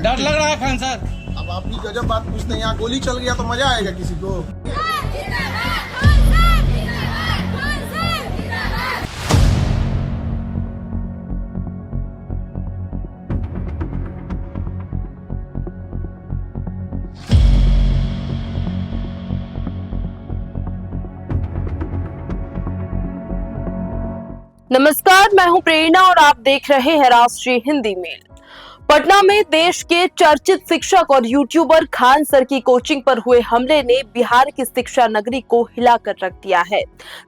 डर लग रहा है खान सर। अब आप भी गजब बात पूछते हैं, यहाँ गोली चल गया तो मजा आएगा किसी को? नमस्कार, मैं हूं प्रेरणा और आप देख रहे हैं राष्ट्रीय हिंदी मेल। पटना में देश के चर्चित शिक्षक और यूट्यूबर खान सर की कोचिंग पर हुए हमले ने बिहार की शिक्षा नगरी को हिलाकर रख दिया है।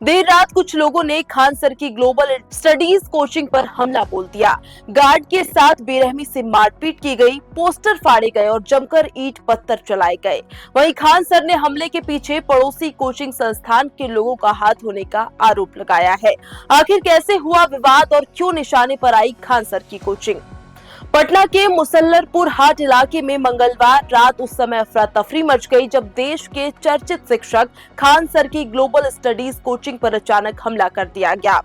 देर रात कुछ लोगों ने खान सर की ग्लोबल स्टडीज कोचिंग पर हमला बोल दिया। गार्ड के साथ बेरहमी से मारपीट की गई, पोस्टर फाड़े गए और जमकर ईंट पत्थर चलाए गए। वहीं खान सर ने हमले के पीछे पड़ोसी कोचिंग संस्थान के लोगों का हाथ होने का आरोप लगाया है। आखिर कैसे हुआ विवाद और क्यों निशाने पर आई खान सर की कोचिंग? पटना के मुसल्लरपुर हाट इलाके में मंगलवार रात उस समय अफरा तफरी मच गई जब देश के चर्चित शिक्षक खान सर की ग्लोबल स्टडीज कोचिंग पर अचानक हमला कर दिया गया।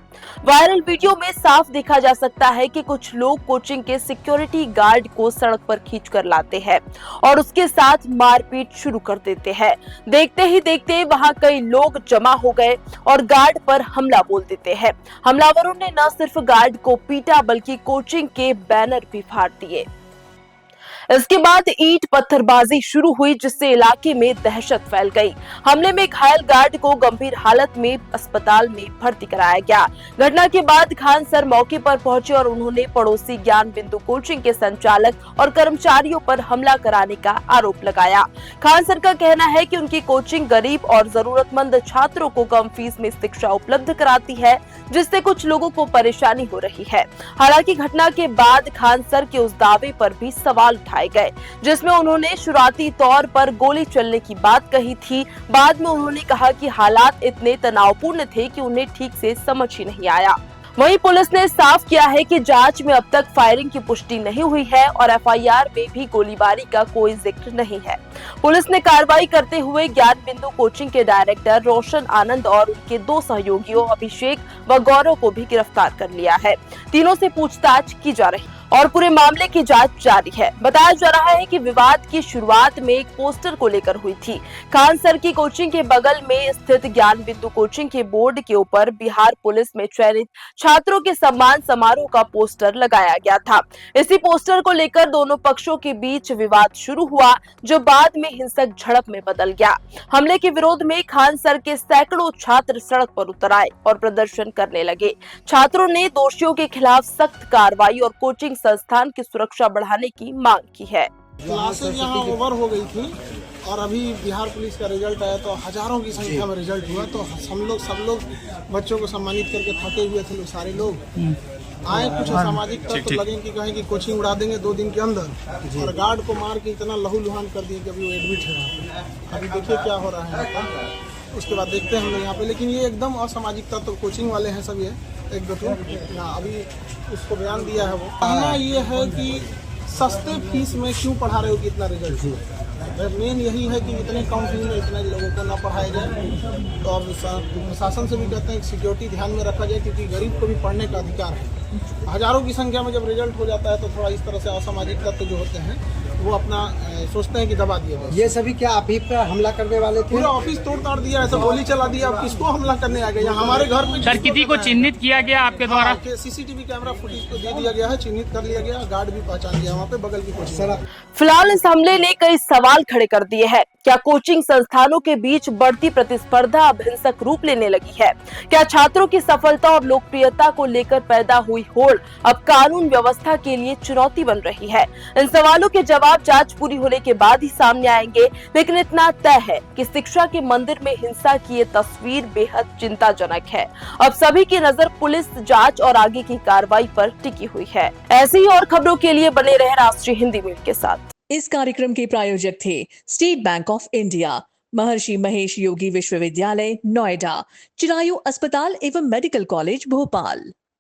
वायरल वीडियो में साफ देखा जा सकता है कि कुछ लोग कोचिंग के सिक्योरिटी गार्ड को सड़क पर खींचकर लाते हैं और उसके साथ मारपीट शुरू कर देते हैं। देखते ही देखते वहां कई लोग जमा हो गए और गार्ड पर हमला बोल देते हैं। हमलावरों ने न सिर्फ गार्ड को पीटा बल्कि कोचिंग के बैनर भी फाड़ दिए। इसके बाद ईंट पत्थरबाजी शुरू हुई जिससे इलाके में दहशत फैल गई। हमले में घायल गार्ड को गंभीर हालत में अस्पताल में भर्ती कराया गया। घटना के बाद खान सर मौके पर पहुंचे और उन्होंने पड़ोसी ज्ञान बिंदु कोचिंग के संचालक और कर्मचारियों पर हमला कराने का आरोप लगाया। खान सर का कहना है कि उनकी कोचिंग गरीब और जरूरतमंद छात्रों को कम फीस में शिक्षा उपलब्ध कराती है, जिससे कुछ लोगों को परेशानी हो रही है। हालांकि घटना के बाद खान सर के उस दावे पर भी सवाल उठाए गए जिसमें उन्होंने शुरुआती तौर पर गोली चलने की बात कही थी। बाद में उन्होंने कहा कि हालात इतने तनावपूर्ण थे कि उन्हें ठीक से समझ ही नहीं आया। वहीं पुलिस ने साफ किया है कि जांच में अब तक फायरिंग की पुष्टि नहीं हुई है और एफआईआर में भी गोलीबारी का कोई जिक्र नहीं है। पुलिस ने कार्रवाई करते हुए ज्ञान बिंदु कोचिंग के डायरेक्टर रोशन आनंद और उनके 2 सहयोगियों अभिषेक व गौरव को भी गिरफ्तार कर लिया है। तीनों से पूछताछ की जा रही और पूरे मामले की जांच जारी है। बताया जा रहा है कि विवाद की शुरुआत में एक पोस्टर को लेकर हुई थी। खान सर की कोचिंग के बगल में स्थित ज्ञान बिंदु कोचिंग के बोर्ड के ऊपर बिहार पुलिस में चयनित छात्रों के सम्मान समारोह का पोस्टर लगाया गया था। इसी पोस्टर को लेकर दोनों पक्षों के बीच विवाद शुरू हुआ जो बाद में हिंसक झड़प में बदल गया। हमले के विरोध में खान सर के सैकड़ों छात्र सड़क पर उतर आए और प्रदर्शन करने लगे। छात्रों ने दोषियों के खिलाफ सख्त कार्रवाई और कोचिंग संस्थान की सुरक्षा बढ़ाने की मांग की है। क्लासेज यहाँ ओवर हो गई थी और अभी बिहार पुलिस का रिजल्ट आया तो हजारों की संख्या में रिजल्ट हुआ, तो हम सब लोग बच्चों को सम्मानित करके थके हुए थे। सारे लोग आए, कुछ असामाजिक तत्व लगे कि कहें कि कोचिंग उड़ा देंगे 2 दिन के अंदर, और गार्ड को मार के इतना लहूलुहान कर दिए कि अभी वो एडमिट है। अभी देखिए क्या हो रहा है, उसके बाद देखते हैं हम लोग यहाँ पे। लेकिन ये एकदम असामाजिक तत्व कोचिंग वाले हैं सब, ये एक दो अभी उसको बयान दिया है। वो कहना ये है कि सस्ते फीस में क्यों पढ़ा रहे हो कि इतना रिजल्ट हुआ। मेन यही है कि इतने कम फीस में इतने लोगों को न पढ़ाया जाए। तो अब प्रशासन से भी कहते हैं कि सिक्योरिटी ध्यान में रखा जाए, क्योंकि गरीब को भी पढ़ने का अधिकार है। हजारों की संख्या में जब रिजल्ट हो जाता है तो थोड़ा इस तरह से असामाजिक तत्व जो होते हैं वो अपना सोचते हैं कि दबा दिया जाए। ये सभी क्या आप ही पर हमला करने वाले थे? पूरा ऑफिस तोड़ ताड़ दिया, ऐसा गोली चला दिया। अब किसको हमला करने आ गए? हमारे घर पे सर किसी को चिन्हित किया गया आपके द्वारा? सीसीटीवी कैमरा फुटेज को दे दिया गया है, चिन्हित कर लिया गया, गार्ड भी पहचान लिया वहाँ पे बगल की कोचिंग। फिलहाल इस हमले ने कई सवाल खड़े कर दिए हैं। क्या कोचिंग संस्थानों के बीच बढ़ती प्रतिस्पर्धा अब हिंसक रूप लेने लगी है? क्या छात्रों की सफलता और लोकप्रियता को लेकर पैदा हुई होड़ अब कानून व्यवस्था के लिए चुनौती बन रही है? इन सवालों के जवाब जांच पूरी होने के बाद ही सामने आएंगे। लेकिन इतना तय है कि शिक्षा के मंदिर में हिंसा की ये तस्वीर बेहद चिंताजनक है। अब सभी की नजर पुलिस जांच और आगे की कार्रवाई पर टिकी हुई है। ऐसी ही और खबरों के लिए बने रहे राष्ट्रीय हिंदी मील के साथ। इस कार्यक्रम के प्रायोजक थे स्टेट बैंक ऑफ इंडिया, महर्षि महेश योगी विश्वविद्यालय नोएडा, चिरायु अस्पताल एवं मेडिकल कॉलेज भोपाल।